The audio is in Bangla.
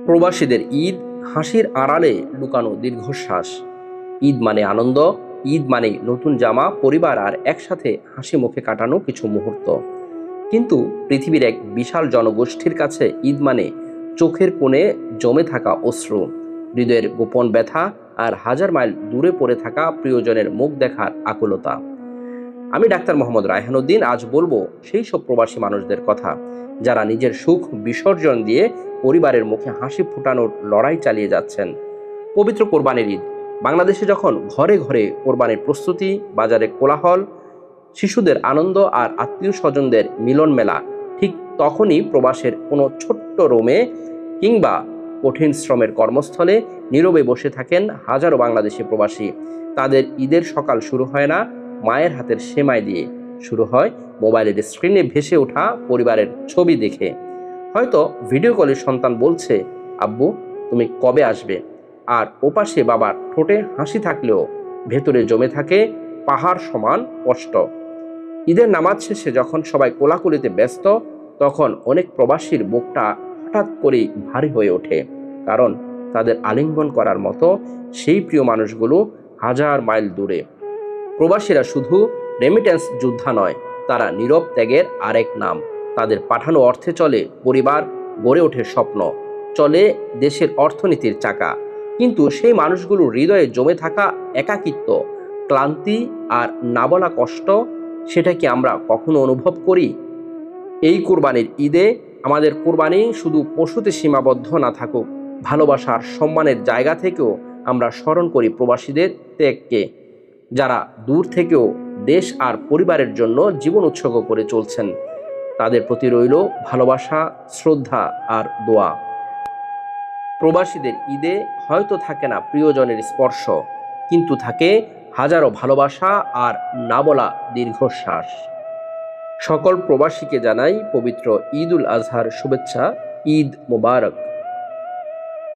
প্রবাসীদের ঈদ, হাসির আড়ালে লুকানো দীর্ঘশ্বাস। ঈদ মানে আনন্দ, ঈদ মানে নতুন জামা, পরিবার আর একসাথে হাসি মুখে কাটানো কিছু মুহূর্ত। কিন্তু পৃথিবীর এক বিশাল জনগোষ্ঠীর কাছে ঈদ মানে চোখের কোণে জমে থাকা অশ্রু, হৃদয়ের গোপন ব্যথা আর হাজার মাইল দূরে পড়ে থাকা প্রিয়জনের মুখ দেখার আকুলতা। আমি ডাক্তার মোহাম্মদ রায়হানুদ্দিন আজ বলবো সেই সব প্রবাসী মানুষদের কথা, যারা নিজের সুখ বিসর্জন দিয়ে পরিবারের মুখে হাসি ফোটানোর লড়াই চালিয়ে যাচ্ছেন। পবিত্র কোরবানির ঈদ বাংলাদেশে যখন ঘরে ঘরে কোরবানির প্রস্তুতি, বাজারে কোলাহল, শিশুদের আনন্দ আর আত্মীয় স্বজনদের মিলন মেলা, ঠিক তখনই প্রবাসের কোনো ছোট্ট রোমে কিংবা কঠিন শ্রমের কর্মস্থলে নীরবে বসে থাকেন হাজারো বাংলাদেশি প্রবাসী। তাদের ঈদের সকাল শুরু হয় না মায়ের হাতের সেমাই দিয়ে, শুরু হয় মোবাইলের স্ক্রিনে ভেসে ওঠা পরিবারের ছবি দেখে। হয়তো ভিডিও কলে সন্তান বলছে, আব্বু তুমি কবে আসবে, আর ওপাশে বাবার ঠোঁটে হাসি থাকলেও ভেতরে জমে থাকে পাহাড় সমান কষ্ট। ঈদের নামাজ শেষে যখন সবাই কোলাকুলিতে ব্যস্ত, তখন অনেক প্রবাসীর বুকটা হঠাৎ করেই ভারী হয়ে ওঠে, কারণ তাদের আলিঙ্গন করার মতো সেই প্রিয় মানুষগুলো হাজার মাইল দূরে। প্রবাসীরা শুধু রেমিটেন্স যোদ্ধা নয়, তারা নীরব ত্যাগের আরেক নাম। তাদের পাঠানো অর্থে চলে পরিবার, গড়ে ওঠে স্বপ্ন, চলে দেশের অর্থনীতির চাকা। কিন্তু সেই মানুষগুলোর হৃদয়ে জমে থাকা একাকিত্ব, ক্লান্তি আর না বলা কষ্ট, সেটা কি আমরা কখনো অনুভব করি? এই কোরবানির ঈদে আমাদের কোরবানি শুধু পশুতে সীমাবদ্ধ না থাকুক, ভালোবাসার সম্মানের জায়গা থেকেও আমরা স্মরণ করি প্রবাসীদের ত্যাগকে, যারা দূর থেকেও দেশ আর পরিবারের জন্য জীবন উৎসর্গ করে চলছেন। তাদের প্রতি রইল ভালোবাসা, শ্রদ্ধা আর দোয়া। প্রবাসীদের ঈদে হয়তো থাকে না প্রিয়জনের স্পর্শ, কিন্তু থাকে হাজারো ভালোবাসা আর না বলা দীর্ঘশ্বাস। সকল প্রবাসীকে জানাই পবিত্র ঈদ উল আজহার শুভেচ্ছা। ঈদ মোবারক।